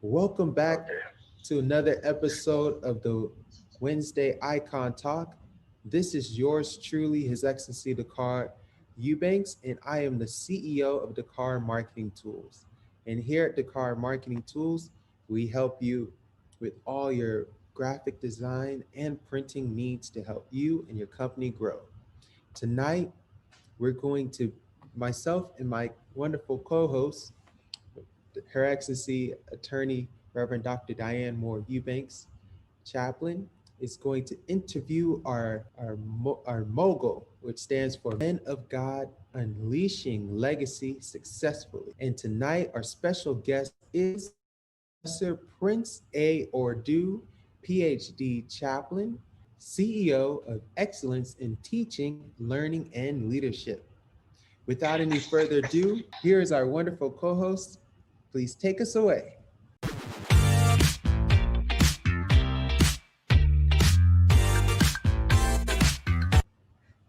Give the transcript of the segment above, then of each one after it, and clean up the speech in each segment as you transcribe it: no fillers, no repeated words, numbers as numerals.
Welcome back to another episode of the Wednesday Icon Talk. This is yours truly, His Excellency Dakar Eubanks, and I am the CEO of Dakar Marketing Tools. And here at Dakar Marketing Tools, we help you with all your graphic design and printing needs to help you and your company grow. Tonight, we're going to, myself and my wonderful co-host, Her Excellency Attorney Reverend Dr. Diane Moore-Eubanks, Chaplain, is going to interview our mogul, which stands for Men of God Unleashing Legacy Successfully. And tonight, our special guest is Professor Prince A. Ordu, PhD Chaplain, CEO of Excellence in Teaching, Learning, and Leadership. Without any further ado, here is our wonderful co-host. Please take us away.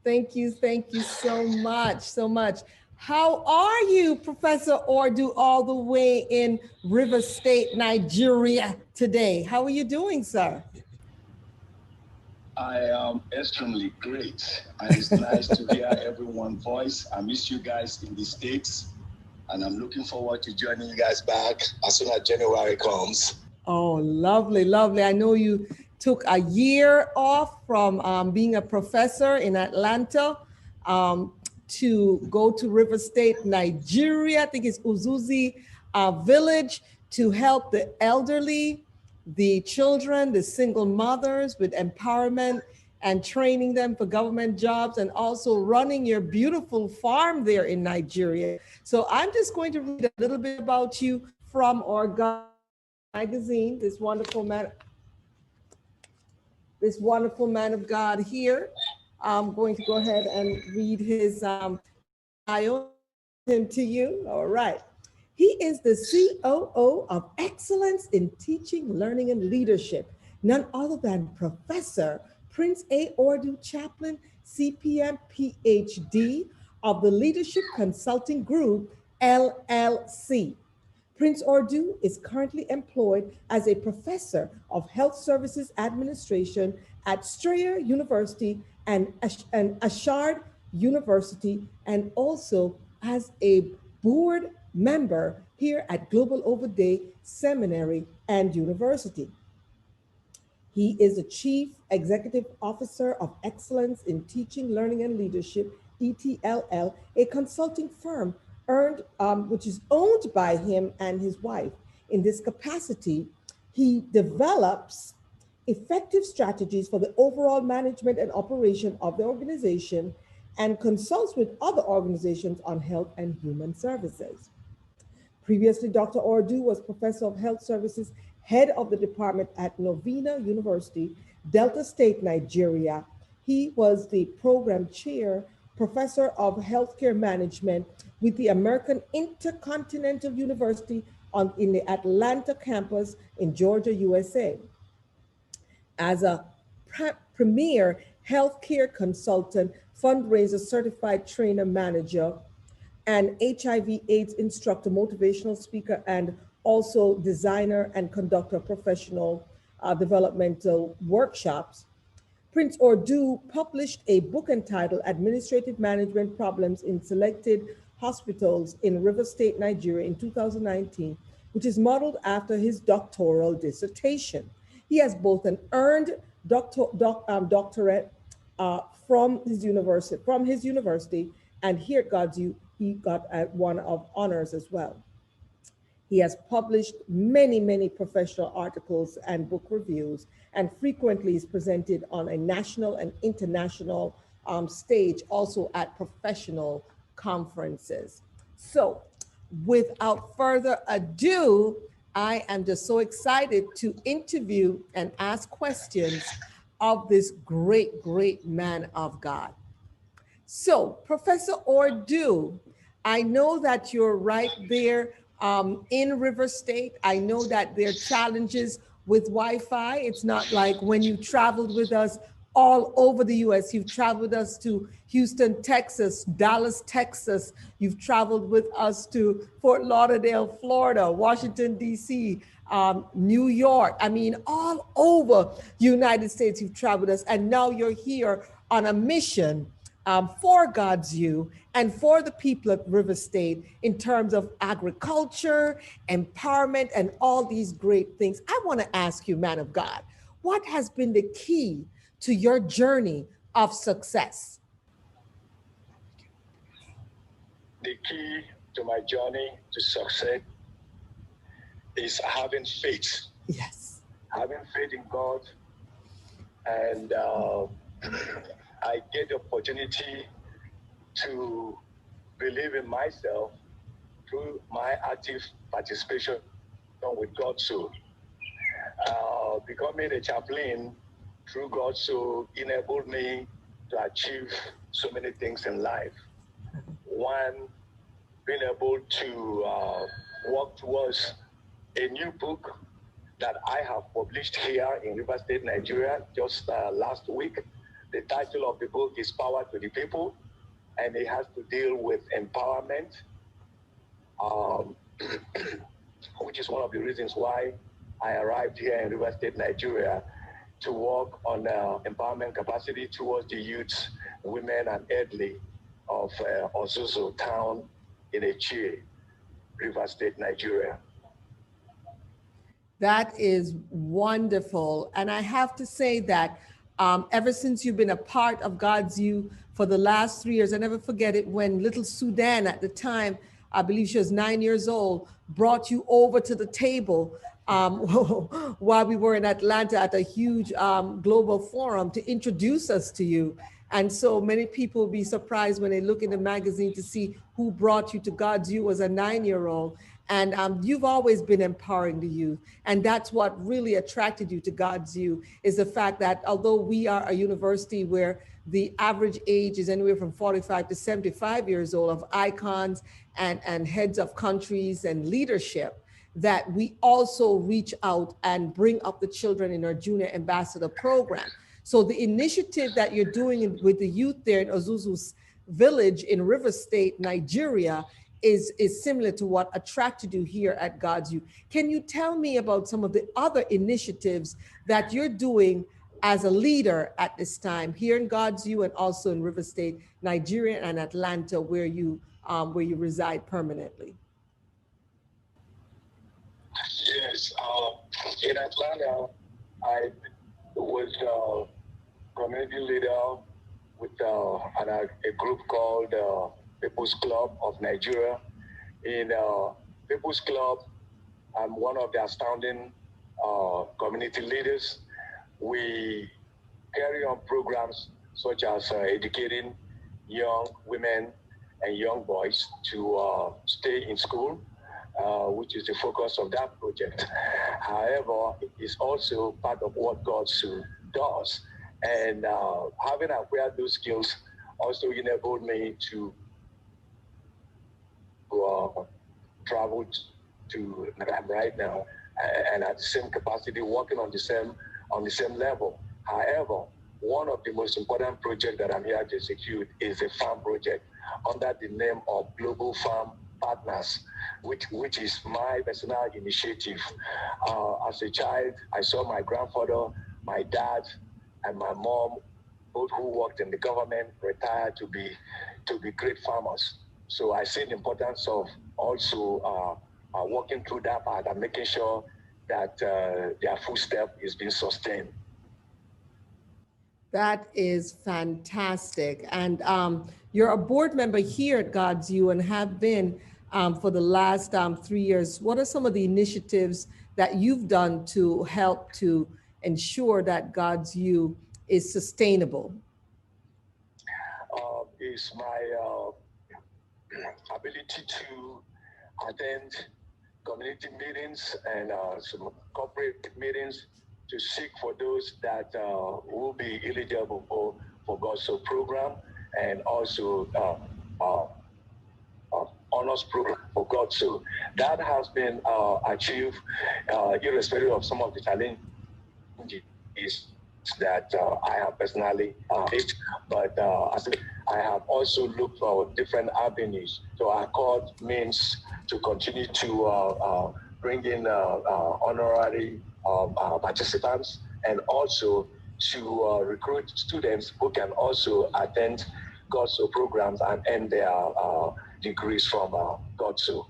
Thank you so much. How are you, Professor Ordu, all the way in River State, Nigeria today? How are you doing, sir? I am extremely great, and it's nice to hear everyone's voice. I miss you guys in the States, and I'm looking forward to joining you guys back as soon as January comes. Oh, lovely. I know you took a year off from being a professor in Atlanta to go to River State, Nigeria. I think it's Uzuzi village to help the elderly, the children, the single mothers with empowerment and training them for government jobs, and also running your beautiful farm there in Nigeria. So I'm just going to read a little bit about you from Ordu magazine, this wonderful man of God here. I'm going to go ahead and read his bio to you. All right. He is the COO of Excellence in Teaching, Learning, and Leadership, none other than Professor Prince A. Ordu Chaplain, CPM, PhD of the Leadership Consulting Group, LLC. Prince Ordu is currently employed as a professor of Health Services Administration at Strayer University and Ashard University, and also as a board member here at Global Overday Seminary and University. He is the Chief Executive Officer of Excellence in Teaching, Learning, and Leadership, ETLL, a consulting firm which is owned by him and his wife. In this capacity, he develops effective strategies for the overall management and operation of the organization and consults with other organizations on health and human services. Previously, Dr. Ordu was Professor of Health Services, Head of the Department at Novena University, Delta State, Nigeria. He was the Program Chair, Professor of Healthcare Management with the American Intercontinental University in the Atlanta campus in Georgia, USA. As a premier healthcare consultant, fundraiser certified trainer manager, and HIV/AIDS instructor, motivational speaker, and also designer and conductor of professional developmental workshops. Prince Ordu published a book entitled Administrative Management Problems in Selected Hospitals in River State, Nigeria in 2019, which is modeled after his doctoral dissertation. He has both an earned doctorate from his university, and here at GODSU, he got one of honors as well. He has published many professional articles and book reviews, and frequently is presented on a national and international stage, also at professional conferences. So without further ado, I am just so excited to interview and ask questions of this great man of God. So Professor Ordu, I know that you're right there in River State. I know that there are challenges with Wi-Fi. It's not like when you traveled with us all over the US. You've traveled with us to Houston, Texas, Dallas, Texas. You've traveled with us to Fort Lauderdale, Florida, Washington, D.C., New York. I mean, all over the United States, you've traveled with us. And now you're here on a mission for GODSU and for the people of River State in terms of agriculture, empowerment, and all these great things. I want to ask you, man of God, what has been the key to your journey of success? The key to my journey to success is having faith. Yes. Having faith in God. And I get the opportunity to believe in myself through my active participation with GODSU. Becoming a chaplain through GODSU enabled me to achieve so many things in life. One, being able to work towards a new book that I have published here in River State, Nigeria, just last week. The title of the book is Power to the People, and it has to deal with empowerment, which is one of the reasons why I arrived here in River State, Nigeria, to work on empowerment capacity towards the youth, women, and elderly of Ozuzu town in Echie, River State, Nigeria. That is wonderful. And I have to say that ever since you've been a part of GODSU for the last 3 years, I never forget it when little Sudan at the time, I believe she was 9 years old, brought you over to the table while we were in Atlanta at a huge global forum to introduce us to you. And so many people will be surprised when they look in the magazine to see who brought you to GODSU as a 9-year-old. And you've always been empowering the youth. And that's what really attracted you to GODSU, is the fact that although we are a university where the average age is anywhere from 45 to 75 years old of icons and heads of countries and leadership, that we also reach out and bring up the children in our junior ambassador program. So the initiative that you're doing with the youth there in Ozuzu's village in River State, Nigeria, is similar to what attracted you here at GODSU. Can you tell me about some of the other initiatives that you're doing as a leader at this time here in GODSU and also in River State, Nigeria, and Atlanta, where you reside permanently? Yes, in Atlanta, I was a community leader with a group called People's Club of Nigeria. In People's Club, I'm one of the astounding community leaders. We carry on programs such as educating young women and young boys to stay in school, which is the focus of that project. However, it is also part of what GODSU does. And having acquired those skills also enabled me to travel to where I'm right now, and at the same capacity, working on the same level. However, one of the most important projects that I'm here to execute is a farm project under the name of Global Farm Partners, which is my personal initiative. As a child, I saw my grandfather, my dad, and my mom, both who worked in the government, retired to be great farmers. So I see the importance of also working through that part and making sure that their footstep is being sustained. That is fantastic. And you're a board member here at GODSU and have been for the last 3 years. What are some of the initiatives that you've done to help to ensure that GODSU is sustainable? Is my ability to attend community meetings and some corporate meetings to seek for those that will be eligible for GODSU program, and also honors program for GODSU. That has been achieved irrespective of some of the challenges books that I have personally picked, but I have also looked for different avenues. So our court means to continue to bring in honorary participants, and also to recruit students who can also attend GODSU programs and earn their degrees from GODSU.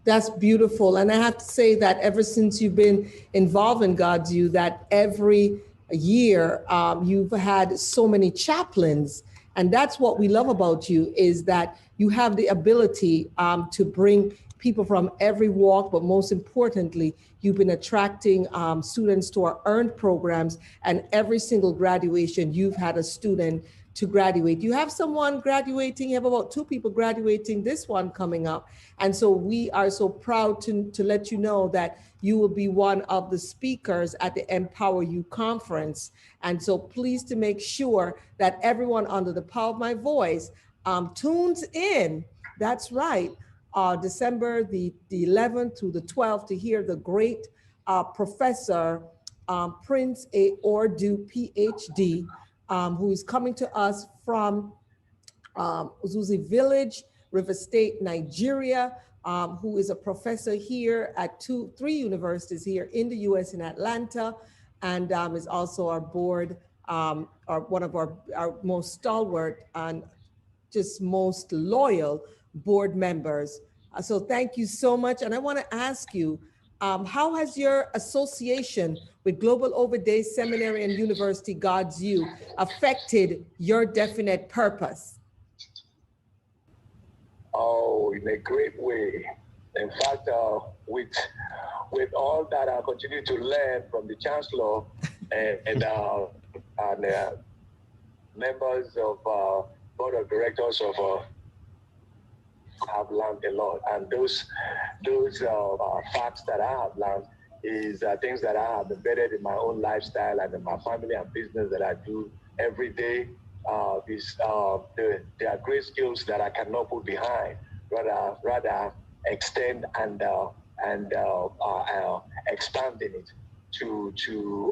That's beautiful. And I have to say that ever since you've been involved in GODSU, that every year you've had so many chaplains. And that's what we love about you, is that you have the ability to bring people from every walk, but most importantly, you've been attracting students to our earned programs, and every single graduation, you've had a student to graduate. You have someone graduating, you have about 2 people graduating this one coming up. And so we are so proud to let you know that you will be one of the speakers at the Empower You conference. And so please to make sure that everyone under the power of my voice tunes in. That's right. December the 11th through the 12th to hear the great Professor Prince A. Ordu, PhD, who is coming to us from Uzuzi Village, River State, Nigeria, who is a professor here at 3 universities here in the US in Atlanta, and is also our board, or one of our most stalwart and just most loyal board members. So thank you so much. And I want to ask you, how has your association with Global Over Day Seminary and University GODSU affected your definite purpose? Oh, in a great way. In fact, with all that I continue to learn from the Chancellor and members of board of directors of I've learned a lot, and those facts that I have learned is things that I have embedded in my own lifestyle and in my family and business that I do every day. They are great skills that I cannot put behind, rather extend and expanding it to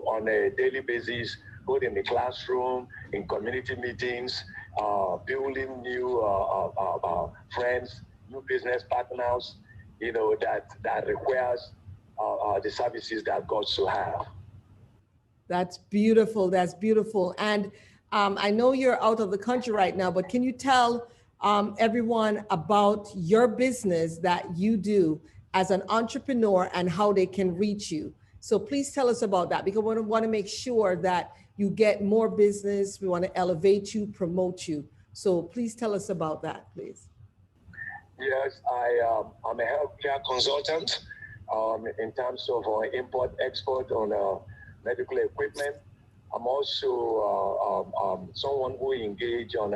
on a daily basis, both in the classroom, in community meetings, building new friends, new business partners, that requires the services that GODSU have. That's beautiful. That's beautiful. And I know you're out of the country right now, but can you tell everyone about your business that you do as an entrepreneur and how they can reach you? So please tell us about that, because we want to make sure that you get more business. We want to elevate you, promote you. So please tell us about that, please. Yes, I'm a healthcare consultant in terms of import, export on medical equipment. I'm also someone who engage on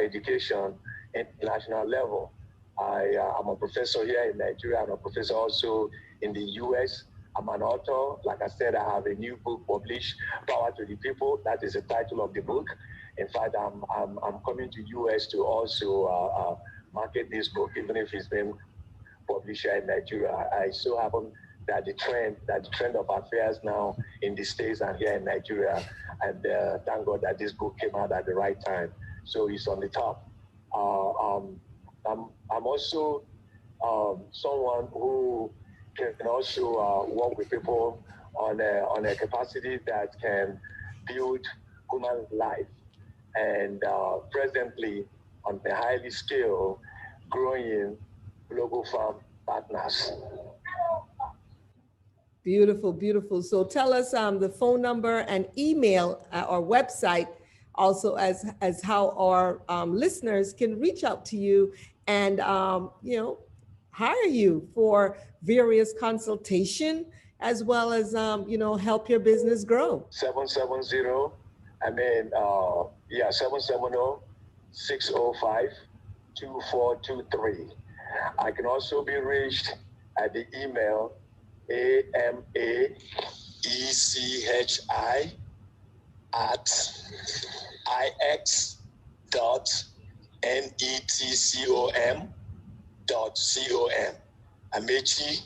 education international level. I'm a professor here in Nigeria. I'm a professor also in the US. I'm an author. Like I said, I have a new book published, Power to the People. That is the title of the book. In fact, I'm coming to US to also market this book, even if it's been published here in Nigeria. I so happen that the trend of affairs now in the States and here in Nigeria, and thank God that this book came out at the right time. So it's on the top. I'm also someone who can also work with people on a capacity that can build human life, and presently on a highly scale, growing global farm partners. Beautiful, beautiful. So tell us the phone number and email or website, also as how our listeners can reach out to you and hire you for various consultation, as well as help your business grow. 770, 770-605-2423. I can also be reached at the email amaechi@ix.netcom.com, amechi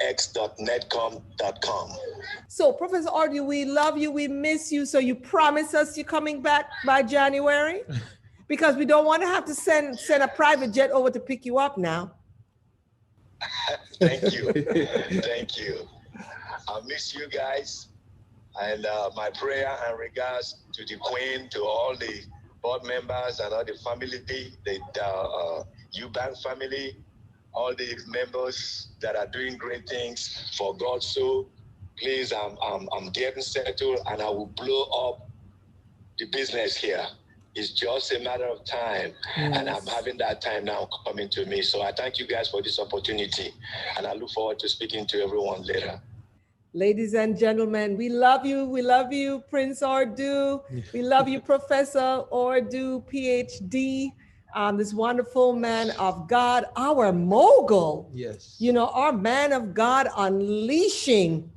ix.netcom.com. So, Professor Ordu, we love you. We miss you. So you promise us you're coming back by January? Because we don't want to have to send a private jet over to pick you up now. Thank you. Thank you. I miss you guys. And my prayer and regards to the Queen, to all the board members and all the family, the Eubanks family, all the members that are doing great things for GODSU. Please, I'm getting settled and I will blow up the business here. It's just a matter of time. Yes. And I'm having that time now coming to me. So I thank you guys for this opportunity. And I look forward to speaking to everyone later. Ladies and gentlemen, we love you. We love you, Prince Ordu. We love you, Professor Ordu, PhD. This wonderful man of God, our mogul. Yes. You know, our man of God unleashing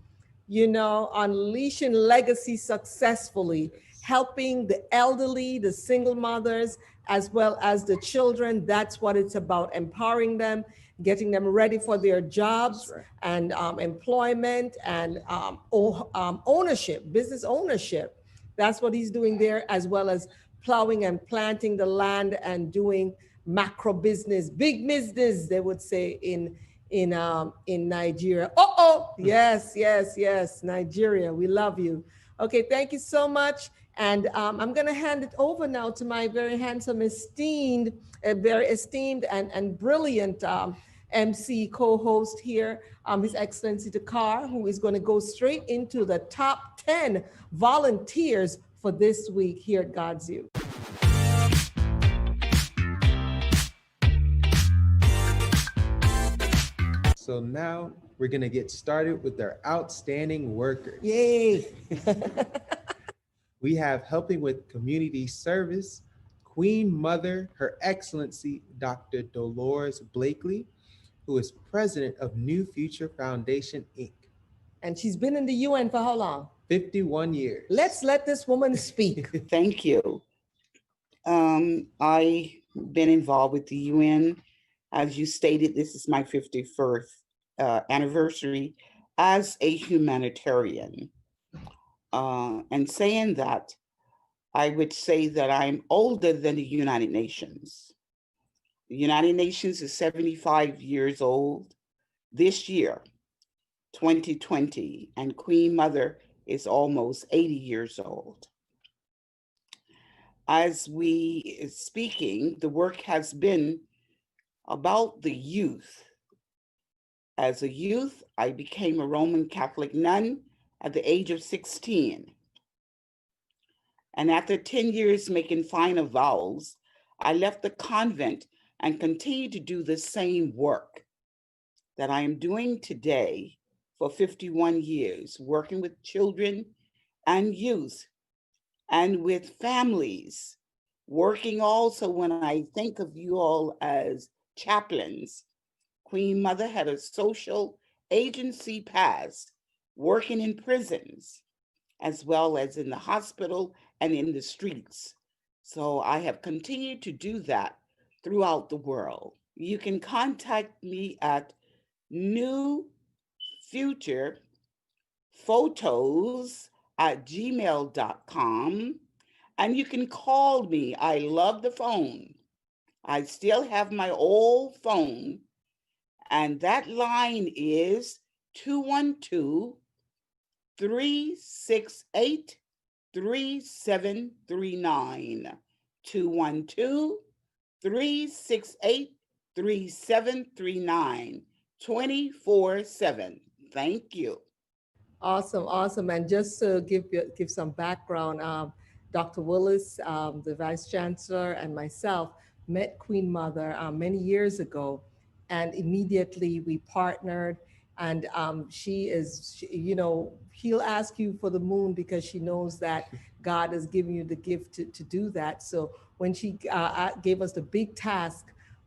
legacy successfully, helping the elderly, the single mothers, as well as the children. That's what it's about, empowering them, getting them ready for their jobs, right, and employment and ownership, business ownership. That's what he's doing there, as well as plowing and planting the land and doing macro business, big business, they would say in Nigeria. Yes, Nigeria, we love you. Okay, thank you so much. And I'm going to hand it over now to my very handsome, very esteemed and brilliant MC co-host here, His Excellency Dakar, who is going to go straight into the top 10 volunteers for this week here at GODSU. So now we're going to get started with our outstanding workers. Yay! We have helping with community service, Queen Mother, Her Excellency, Dr. Dolores Blakely, who is president of New Future Foundation, Inc. And she's been in the UN for how long? 51 years. Let's let this woman speak. Thank you. I've been involved with the UN. As you stated, this is my 51st anniversary as a humanitarian. And saying that, I would say that I'm older than the United Nations. The United Nations is 75 years old this year, 2020, and Queen Mother is almost 80 years old. As we speaking, the work has been about the youth. As a youth, I became a Roman Catholic nun at the age of 16. And after 10 years making final vows, I left the convent and continued to do the same work that I am doing today for 51 years, working with children and youth and with families, working also when I think of you all as chaplains. Queen Mother had a social agency past, working in prisons, as well as in the hospital and in the streets. So I have continued to do that throughout the world. You can contact me at newfuturephotos@gmail.com, and you can call me. I love the phone. I still have my old phone, and that line is 212-368-3739. 212-368-3739, 24/7. Thank you. Awesome. And just to give some background, Dr. Willis, the Vice Chancellor, and myself met Queen Mother many years ago, and immediately we partnered. And he'll ask you for the moon because she knows that God has given you the gift to do that. So when she gave us the big task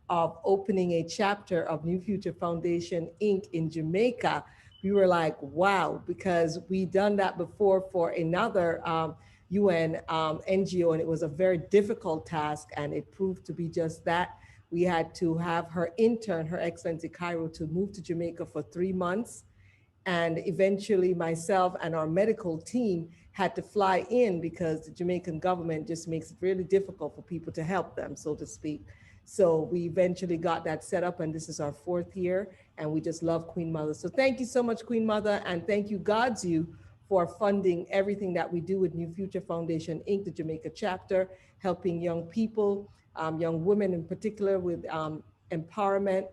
of opening a chapter of New Future Foundation, Inc. in Jamaica, we were like, wow, because we'd done that before for another UN NGO, and it was a very difficult task, and it proved to be just that. we had to have her intern, Her Excellency Cairo, to move to Jamaica for 3 months. And eventually myself and our medical team had to fly in because the Jamaican government just makes it really difficult for people to help them, so to speak. So we eventually got that set up, and this is our 4th year, and we just love Queen Mother. So thank you so much, Queen Mother, and thank you, GODSU, for funding everything that we do with New Future Foundation, Inc., the Jamaica chapter, helping young people, young women in particular, with empowerment,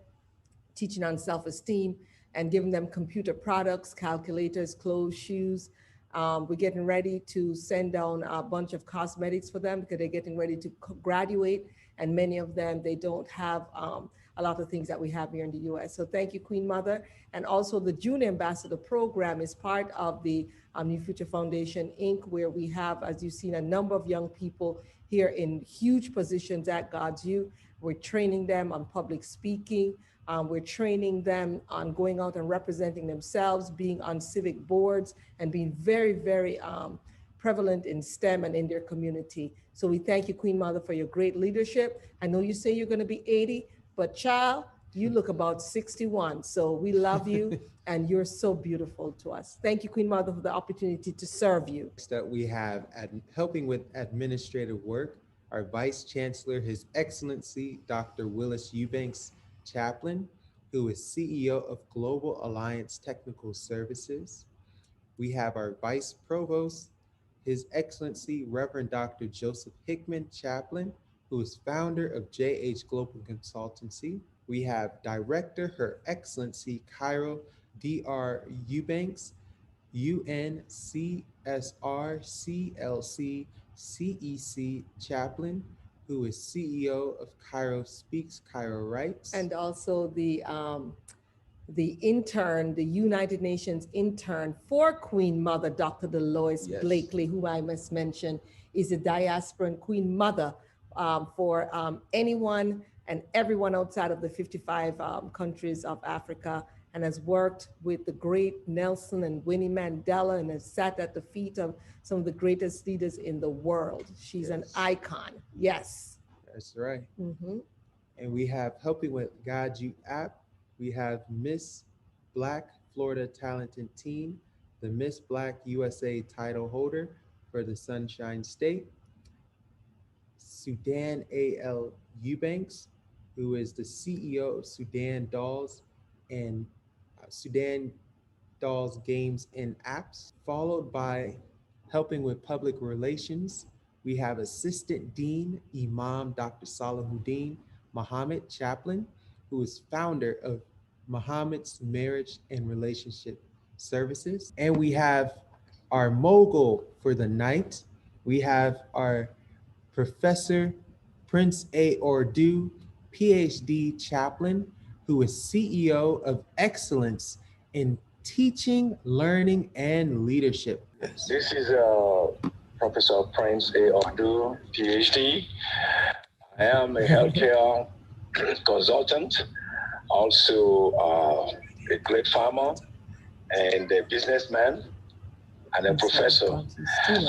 teaching on self-esteem, and giving them computer products, calculators, clothes, shoes. We're getting ready to send down a bunch of cosmetics for them because they're getting ready to graduate, and many of them, they don't have a lot of things that we have here in the US. So thank you, Queen Mother. And also the Junior Ambassador Program is part of the New Future Foundation, Inc., where we have, as you've seen, a number of young people here in huge positions at GODSU. We're training them on public speaking. We're training them on going out and representing themselves, being on civic boards, and being very, very prevalent in STEM and in their community. So we thank you, Queen Mother, for your great leadership. I know you say you're going to be 80, but child, you look about 61. So we love you, and you're so beautiful to us. Thank you, Queen Mother, for the opportunity to serve you. Next up, we have helping with administrative work, our Vice Chancellor, His Excellency, Dr. Moore-Eubanks, Chaplain, who is CEO of Global Alliance Technical Services. We have our Vice Provost, His Excellency, Reverend Dr. Joseph Hickman, Chaplain, who is founder of JH Global Consultancy. We have Director, Her Excellency, Cairo Dr. Eubanks, UNCSR CLC CEC Chaplain, who is CEO of Cairo Speaks, Cairo Writes. And also the intern, the United Nations intern for Queen Mother, Dr. Delois Blakely, who I must mention is a diasporan Queen Mother for anyone and everyone outside of the 55 countries of Africa, and has worked with the great Nelson and Winnie Mandela, and has sat at the feet of some of the greatest leaders in the world. She's an icon. Yes. That's right. Mm-hmm. And we have helping with GODSU app, we have Miss Black Florida Talented Teen, the Miss Black USA title holder for the Sunshine State, Sudan A.L. Eubanks, who is the CEO of Sudan Dolls and Sudan Dolls Games and Apps, followed by helping with public relations. We have Assistant Dean Imam Dr. Salahuddin Muhammad, Chaplain, who is founder of Muhammad's Marriage and Relationship Services. And we have our mogul for the night. We have our Professor Prince A. Ordu, PhD Chaplain, who is CEO of Excellence in Teaching, Learning, and Leadership. This is Professor Prince A. Ordu, PhD. I am a healthcare consultant, also a great farmer and a businessman and a professor.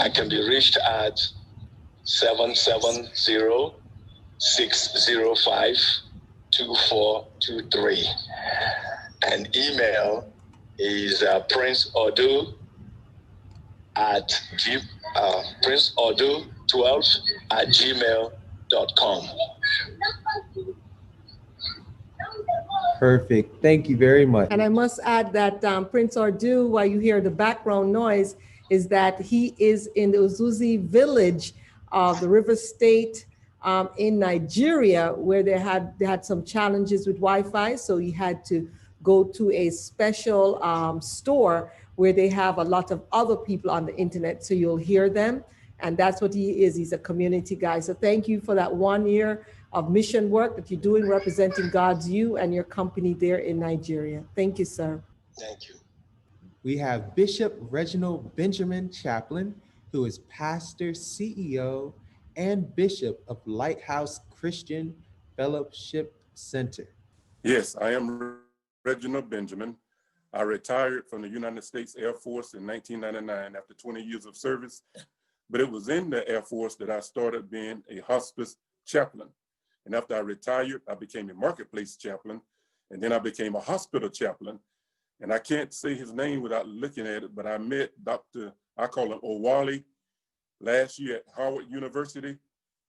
I can be reached at 770-605-2423. And email is princeordu12@gmail.com. Perfect. Thank you very much. And I must add that Prince Ordu, while you hear the background noise, is that he is in the Uzuzi village of the River State in Nigeria, where they had some challenges with Wi-Fi. So he had to go to a special store where they have a lot of other people on the internet. So you'll hear them. And that's what he is. He's a community guy. So thank you for that 1 year of mission work that you're doing representing GODSU and your company there in Nigeria. Thank you, sir. Thank you. We have Bishop Reginald Benjamin Chaplain, who is pastor, CEO, and bishop of Lighthouse Christian Fellowship Center. Yes, I am Reginald Benjamin. I retired from the United States Air Force in 1999 after 20 years of service, but it was in the Air Force that I started being a hospice chaplain. And after I retired, I became a marketplace chaplain. And then I became a hospital chaplain. And I can't say his name without looking at it, but I met Dr. I call him Owali last year at Howard University.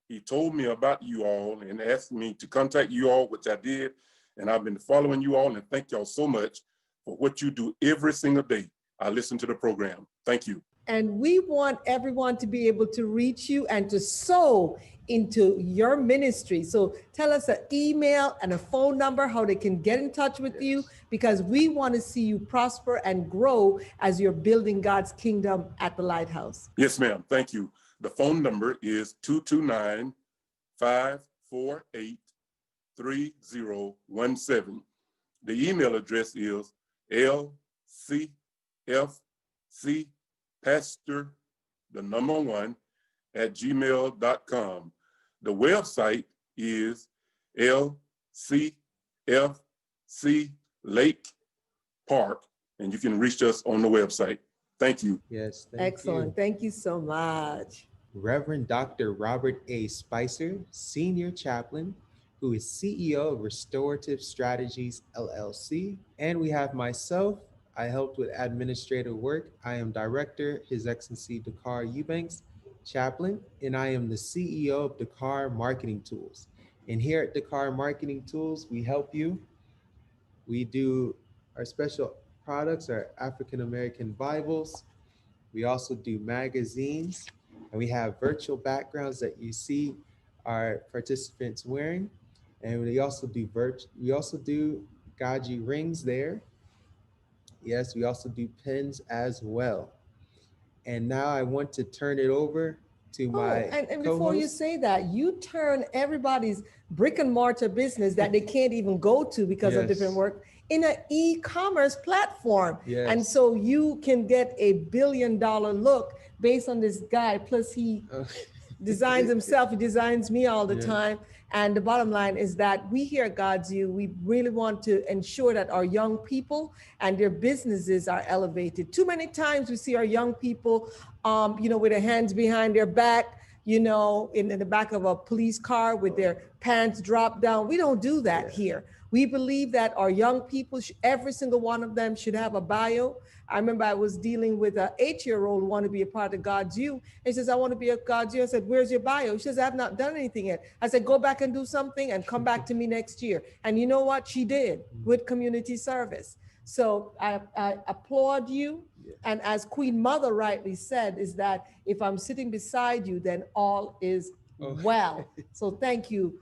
He told me about you all and asked me to contact you all, which I did. And I've been following you all, and thank y'all so much for what you do every single day. I listen to the program. Thank you. And we want everyone to be able to reach you and to sow into your ministry. So tell us an email and a phone number, how they can get in touch with you, because we want to see you prosper and grow as you're building God's kingdom at the Lighthouse. Yes, ma'am. Thank you. The phone number is 229-548-3017. The email address is lcfcpastor1@gmail.com. The website is LCFC Lake Park, and you can reach us on the website. Thank you. Yes, thank Excellent. you. Thank you so much. Reverend Dr. Robert A. Spicer, Senior Chaplain, who is CEO of Restorative Strategies, LLC. And we have myself. I helped with administrative work. I am Director, His Excellency Dakar Eubanks, Chaplain, and I am the CEO of Dakar Marketing Tools. And here at Dakar Marketing Tools, we help you. We do our special products, our African American Bibles. We also do magazines, and we have virtual backgrounds that you see our participants wearing. And we also do GODSU rings there. Yes, we also do pins as well. And now I want to turn it over to my and before you co-host. say that, you turn everybody's brick and mortar business that they can't even go to because of different Yes. work in an e-commerce platform. Yes. And so you can get a $1 billion look based on this guy. Plus he designs himself, he designs me all the Yes. time. And the bottom line is that we here at GODSU, we really want to ensure that our young people and their businesses are elevated. Too many times we see our young people, with their hands behind their back, in the back of a police car with their pants dropped down. We don't do that here. We believe that our young people, every single one of them should have a bio. I remember I was dealing with an 8-year-old who wanted to be a part of GODSU. He says, I want to be a GODSU. I said, where's your bio? He says, I have not done anything yet. I said, go back and do something and come back to me next year. And you know what? She did with community service. So I applaud you. Yes. And as Queen Mother rightly said, is that if I'm sitting beside you, then all is well. So thank you,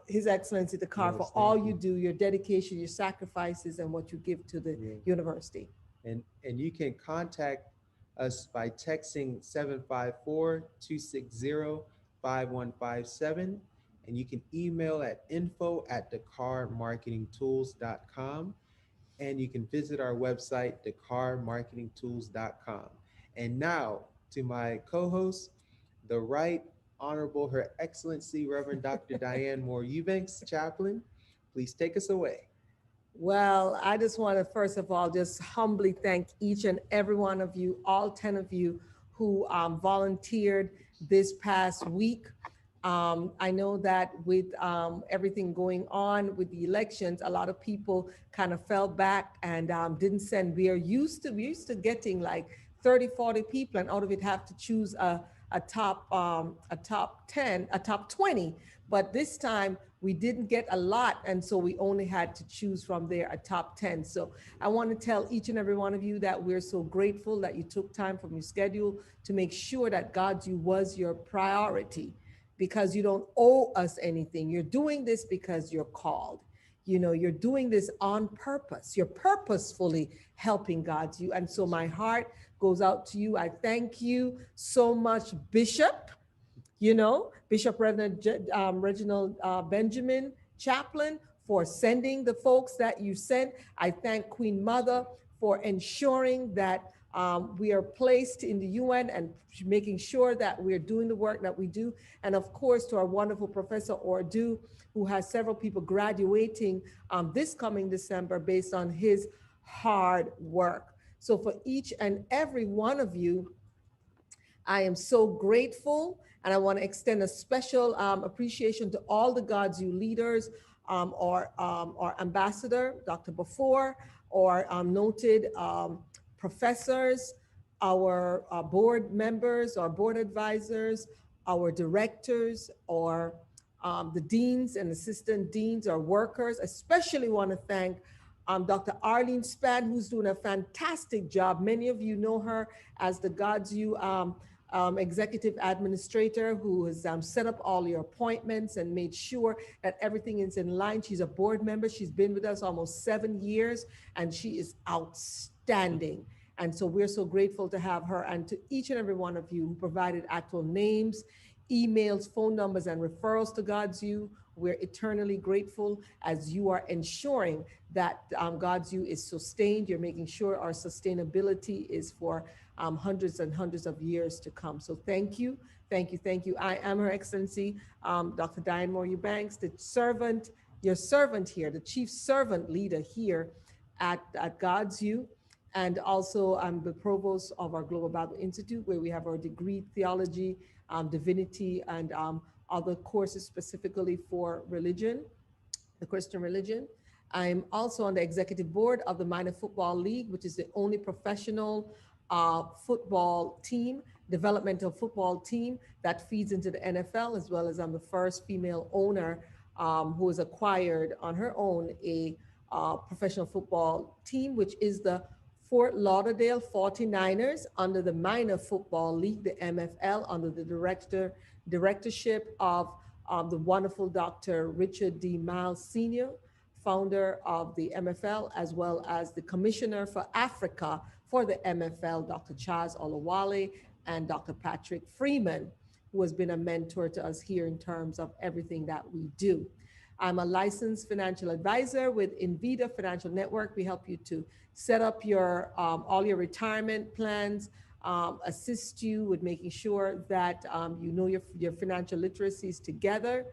His Excellency Dakar, for Yes, all thank you you. do, your dedication, your sacrifices, and what you give to the university. And you can contact us by texting 754-260-5157. And you can email at info@dakarmarketingtools.com. And you can visit our website, dakarmarketingtools.com. And now to my co-host, the Right Honorable Her Excellency Reverend Dr. Diane Moore-Eubanks, Chaplain. Please take us away. Well, I just want to, first of all, just humbly thank each and every one of you, all 10 of you who volunteered this past week. I know that with everything going on with the elections, a lot of people kind of fell back and didn't send. We used to getting like 30, 40 people, and out of it have to choose a top 10, a top 20. But this time we didn't get a lot, and so we only had to choose from there a top 10. So I want to tell each and every one of you that we're so grateful that you took time from your schedule to make sure that GODSU was your priority, because you don't owe us anything. You're doing this because you're called. You're doing this on purpose. You're purposefully helping GODSU. And so my heart goes out to you. I thank you so much, Bishop. Bishop Reverend Reginald Benjamin, Chaplain, for sending the folks that you sent. I thank Queen Mother for ensuring that we are placed in the UN and making sure that we're doing the work that we do. And of course, to our wonderful Professor Ordu, who has several people graduating this coming December based on his hard work. So for each and every one of you, I am so grateful, and I want to extend a special appreciation to all the GODSU leaders, our ambassador, Dr. Before, or noted professors, our board members, our board advisors, our directors, or the deans and assistant deans, our workers. Especially want to thank Dr. Arlene Spann, who's doing a fantastic job. Many of you know her as the GODSU executive administrator, who has set up all your appointments and made sure that everything is in line. She's a board member. She's been with us almost 7 years, and she is outstanding. And so we're so grateful to have her, and to each and every one of you who provided actual names, emails, phone numbers, and referrals to GODSU. We're eternally grateful as you are ensuring that GODSU is sustained. You're making sure our sustainability is for hundreds and hundreds of years to come. So thank you, thank you, thank you. I am Her Excellency, Dr. Diane Moore-Eubanks, the servant, your servant here, the chief servant leader here at GODSU. And also I'm the provost of our Global Bible Institute, where we have our degree, theology, divinity, and other courses specifically for religion, the Christian religion. I'm also on the executive board of the Minor Football League, which is the only professional football team, developmental football team that feeds into the NFL, as well as I'm the first female owner who has acquired on her own a professional football team, which is the Fort Lauderdale 49ers under the Minor Football League, the MFL, under the directorship of the wonderful Dr. Richard D. Miles Sr., founder of the MFL, as well as the Commissioner for Africa for the MFL, Dr. Charles Olawale, and Dr. Patrick Freeman, who has been a mentor to us here in terms of everything that we do. I'm a licensed financial advisor with Invita Financial Network. We help you to set up your all your retirement plans, assist you with making sure that you know your financial literacies together,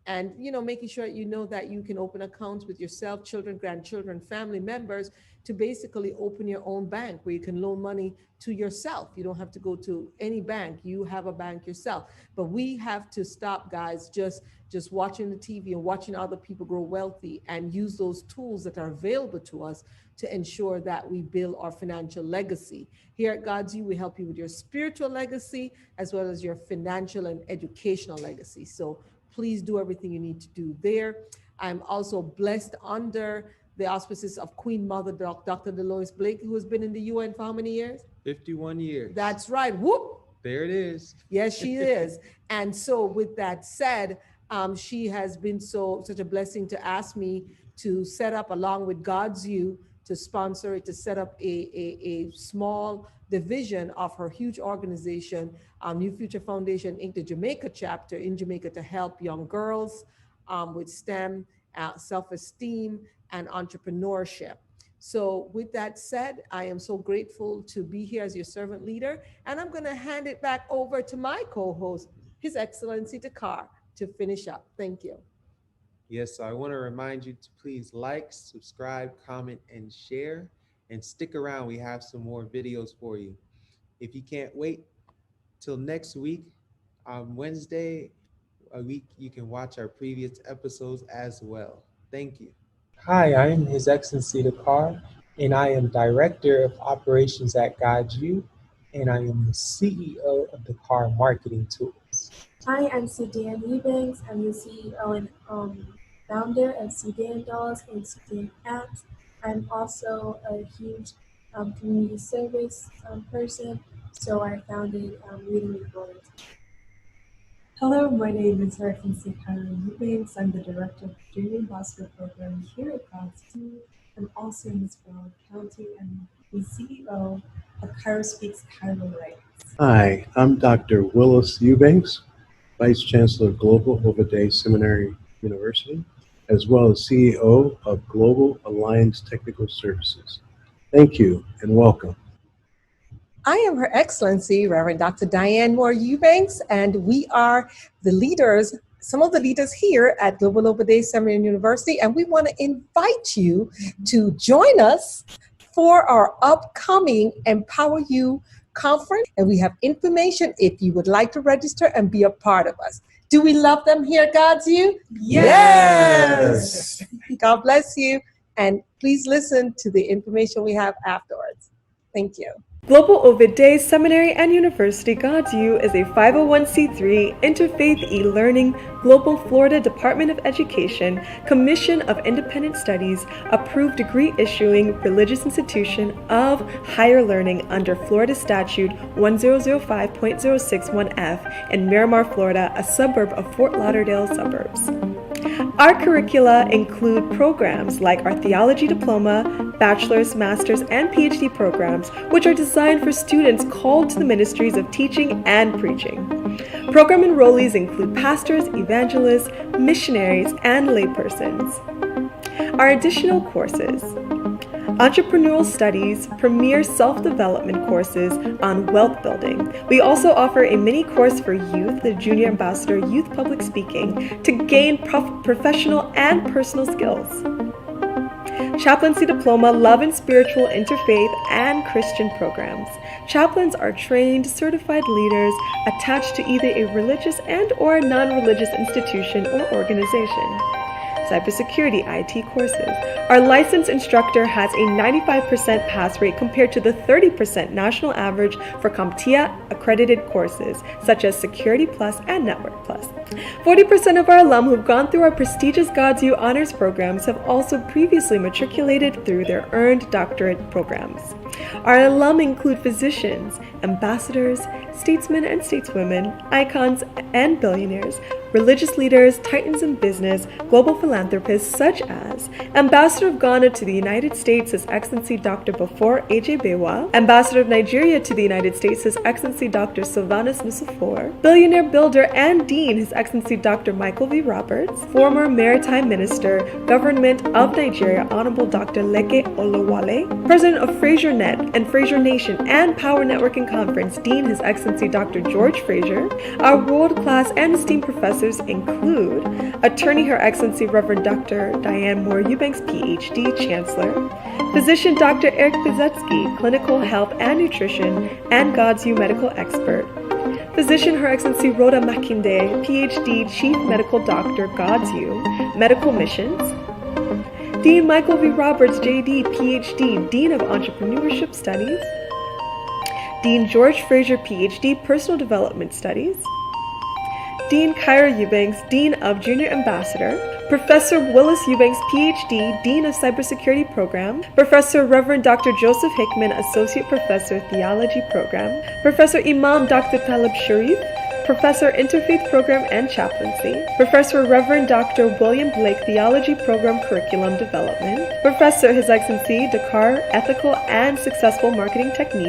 and making sure you know that you can open accounts with yourself, children, grandchildren, family members, to basically open your own bank where you can loan money to yourself. You don't have to go to any bank. You have a bank yourself. But we have to stop, guys, just watching the TV and watching other people grow wealthy, and use those tools that are available to us to ensure that we build our financial legacy. Here at GODSU, we help you with your spiritual legacy as well as your financial and educational legacy. So please do everything you need to do there. I'm also blessed under the auspices of Queen Mother Dr. Dolores Blake, who has been in the UN for how many years? 51 years. That's right. Whoop. There it is. Yes, she is. And so with that said, she has been such a blessing to ask me to set up, along with GODSU, to sponsor it, to set up a small division of her huge organization, New Future Foundation Inc., the Jamaica chapter in Jamaica, to help young girls with STEM, self-esteem, and entrepreneurship. So with that said, I am so grateful to be here as your servant leader, and I'm going to hand it back over to my co-host, His Excellency Takar, to finish up. Thank you. Yes, so I want to remind you to please like, subscribe, comment, and share, and stick around. We have some more videos for you. If you can't wait till next week, on Wednesday, a week, you can watch our previous episodes as well. Thank you. Hi, I am His Excellency Dakar, and I am Director of Operations at GODSU, and I am the CEO of Dakar Marketing Tools. Hi, I'm Diane Eubanks. I'm the CEO and founder of CDAN Dolls and CDAN Apps. I'm also a huge community service person, so I founded Reading with Loyalty. Hello, my name is Her Excellency Chaplain Eubanks. I'm the Director of the Junior Ambassador Program here at GODSU. I'm also Ms. Brown County and the CEO of Cairo Speaks Cairo Rights. Hi, I'm Dr. Willis Eubanks, Vice Chancellor of Global Obadiah Seminary University, as well as CEO of Global Alliance Technical Services. Thank you and welcome. I am Her Excellency, Reverend Dr. Diane Moore-Eubanks, and we are the leaders, some of the leaders here at Global Obadiah Seminary University, and we want to invite you to join us for our upcoming Empower You conference, and we have information if you would like to register and be a part of us. Do we love them here at GODSU? Yes. God bless you, and please listen to the information we have afterwards. Thank you. Global Ovid Day Seminary and University GODSU is a 501c3 interfaith e-learning Global Florida Department of Education Commission of Independent Studies approved degree issuing religious institution of higher learning under Florida Statute 1005.061F in Miramar, Florida, a suburb of Fort Lauderdale suburbs. Our curricula include programs like our theology diploma, bachelor's, master's, and PhD programs, which are designed for students called to the ministries of teaching and preaching. Program enrollees include pastors, evangelists, missionaries, and laypersons. Our additional courses: Entrepreneurial Studies, premier self-development courses on wealth building. We also offer a mini course for youth, the Junior Ambassador Youth Public Speaking, to gain professional and personal skills. Chaplaincy Diploma, Love and Spiritual Interfaith and Christian programs. Chaplains are trained, certified leaders attached to either a religious and/or non-religious institution or organization. Cybersecurity IT courses. Our licensed instructor has a 95% pass rate compared to the 30% national average for CompTIA accredited courses, such as Security Plus and Network Plus. 40% of our alum who've gone through our prestigious GODSU honors programs have also previously matriculated through their earned doctorate programs. Our alum include physicians, ambassadors, statesmen and stateswomen, icons and billionaires, religious leaders, titans in business, global philanthropists such as Ambassador of Ghana to the United States, His Excellency Dr. Bafor A.J. Bewa, Ambassador of Nigeria to the United States, His Excellency Dr. Sylvanus Nusufor, billionaire builder and Dean, His Excellency Dr. Michael V. Roberts, former Maritime Minister, Government of Nigeria, Honorable Dr. Leke Olawale, President of Fraser Net and Fraser Nation and Power Networking Conference, Dean, His Excellency Dr. George Fraser. Our world-class and esteemed professors include Attorney Her Excellency Reverend Dr. Diane Moore-Eubanks, PhD, Chancellor, Physician Dr. Eric Bizetsky, Clinical Health and Nutrition and GODSU Medical Expert, Physician Her Excellency Rhoda Makinde, PhD, Chief Medical Doctor, GODSU, Medical Missions, Dean Michael V. Roberts, JD, PhD, Dean of Entrepreneurship Studies, Dean George Fraser, PhD, Personal Development Studies, Dean Kyra Eubanks, Dean of Junior Ambassador, Professor Willis Eubanks, PhD, Dean of Cybersecurity Program, Professor Reverend Dr. Joseph Hickman, Associate Professor, Theology Program, Professor Imam Dr. Talib Sharif, Professor Interfaith Program and Chaplaincy, Professor Reverend Dr. William Blake, Theology Program Curriculum Development, Professor His Excellency Dakar, Ethical and Successful Marketing Techniques,